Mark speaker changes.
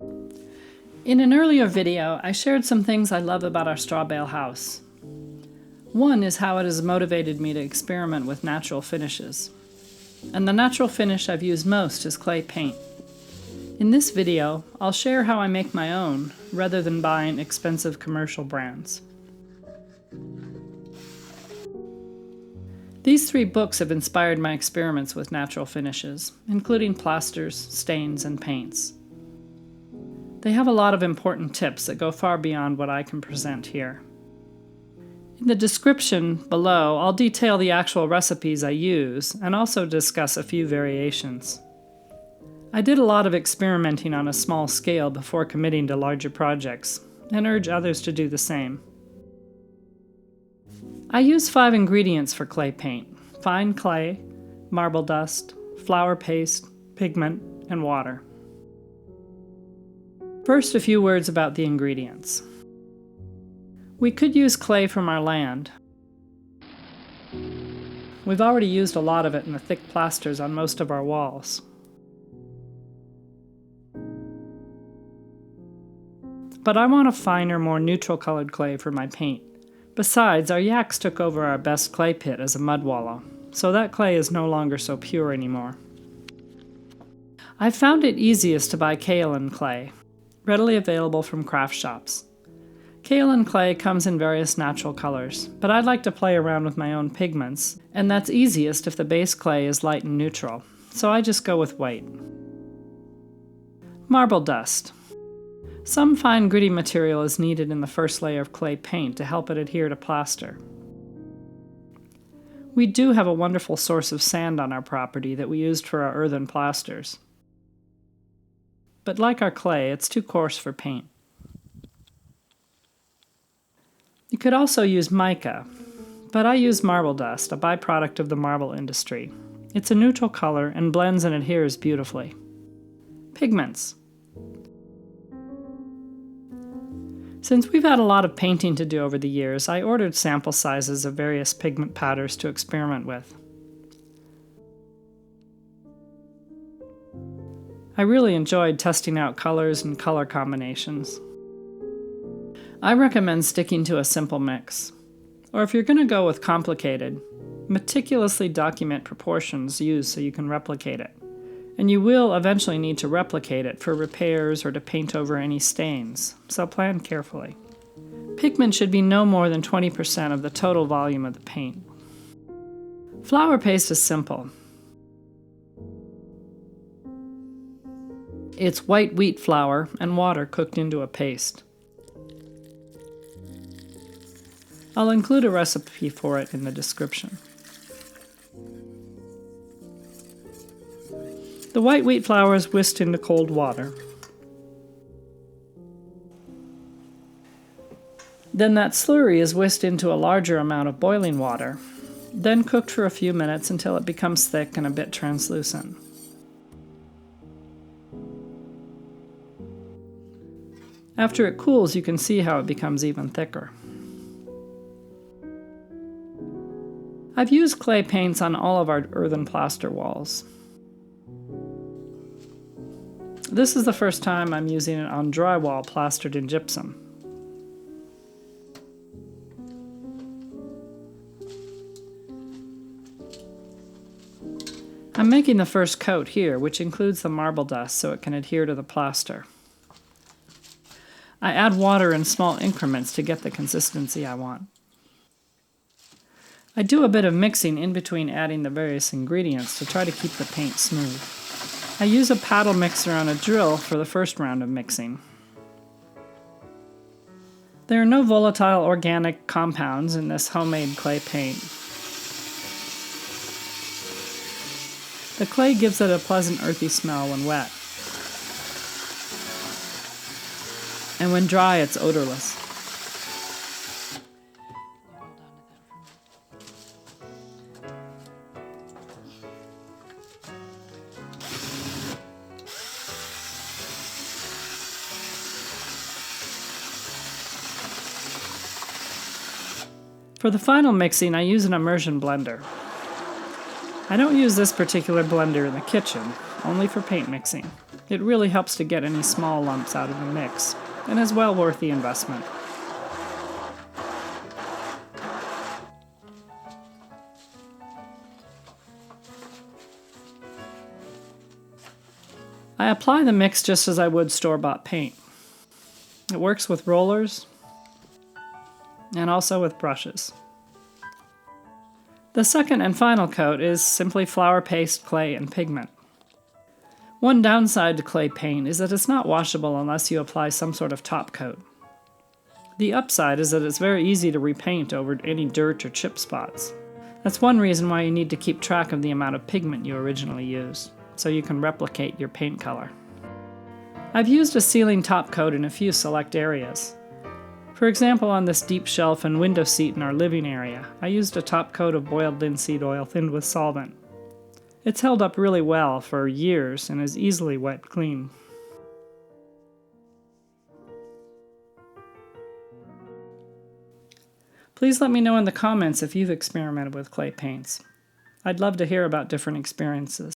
Speaker 1: In an earlier video, I shared some things I love about our straw bale house. One is how it has motivated me to experiment with natural finishes. And the natural finish I've used most is clay paint. In this video, I'll share how I make my own, rather than buying expensive commercial brands. These 3 books have inspired my experiments with natural finishes, including plasters, stains, and paints. They have a lot of important tips that go far beyond what I can present here. In the description below, I'll detail the actual recipes I use and also discuss a few variations. I did a lot of experimenting on a small scale before committing to larger projects, and urge others to do the same. I use 5 ingredients for clay paint: fine clay, marble dust, flour paste, pigment, and water. First, a few words about the ingredients. We could use clay from our land. We've already used a lot of it in the thick plasters on most of our walls. But I want a finer, more neutral colored clay for my paint. Besides, our yaks took over our best clay pit as a mud wallow, so that clay is no longer so pure anymore. I've found it easiest to buy kaolin clay, readily available from craft shops. Kaolin clay comes in various natural colors, but I'd like to play around with my own pigments, and that's easiest if the base clay is light and neutral, so I just go with white. Marble dust. Some fine gritty material is needed in the first layer of clay paint to help it adhere to plaster. We do have a wonderful source of sand on our property that we used for our earthen plasters. But like our clay, it's too coarse for paint. You could also use mica, but I use marble dust, a byproduct of the marble industry. It's a neutral color and blends and adheres beautifully. Pigments. Since we've had a lot of painting to do over the years, I ordered sample sizes of various pigment powders to experiment with. I really enjoyed testing out colors and color combinations. I recommend sticking to a simple mix. Or if you're going to go with complicated, meticulously document proportions used so you can replicate it. And you will eventually need to replicate it for repairs or to paint over any stains, so plan carefully. Pigment should be no more than 20% of the total volume of the paint. Flour paste is simple. It's white wheat flour and water cooked into a paste. I'll include a recipe for it in the description. The white wheat flour is whisked into cold water. Then that slurry is whisked into a larger amount of boiling water, then cooked for a few minutes until it becomes thick and a bit translucent. After it cools, you can see how it becomes even thicker. I've used clay paints on all of our earthen plaster walls. This is the first time I'm using it on drywall plastered in gypsum. I'm making the first coat here, which includes the marble dust so it can adhere to the plaster. I add water in small increments to get the consistency I want. I do a bit of mixing in between adding the various ingredients to try to keep the paint smooth. I use a paddle mixer on a drill for the first round of mixing. There are no volatile organic compounds in this homemade clay paint. The clay gives it a pleasant earthy smell when wet. And when dry, it's odorless. For the final mixing, I use an immersion blender. I don't use this particular blender in the kitchen, only for paint mixing. It really helps to get any small lumps out of the mix, and is well worth the investment. I apply the mix just as I would store-bought paint. It works with rollers and also with brushes. The second and final coat is simply flour paste, clay, and pigment. One downside to clay paint is that it's not washable unless you apply some sort of top coat. The upside is that it's very easy to repaint over any dirt or chip spots. That's one reason why you need to keep track of the amount of pigment you originally used, so you can replicate your paint color. I've used a ceiling top coat in a few select areas. For example, on this deep shelf and window seat in our living area, I used a top coat of boiled linseed oil thinned with solvent. It's held up really well for years and is easily wiped clean. Please let me know in the comments if you've experimented with clay paints. I'd love to hear about different experiences.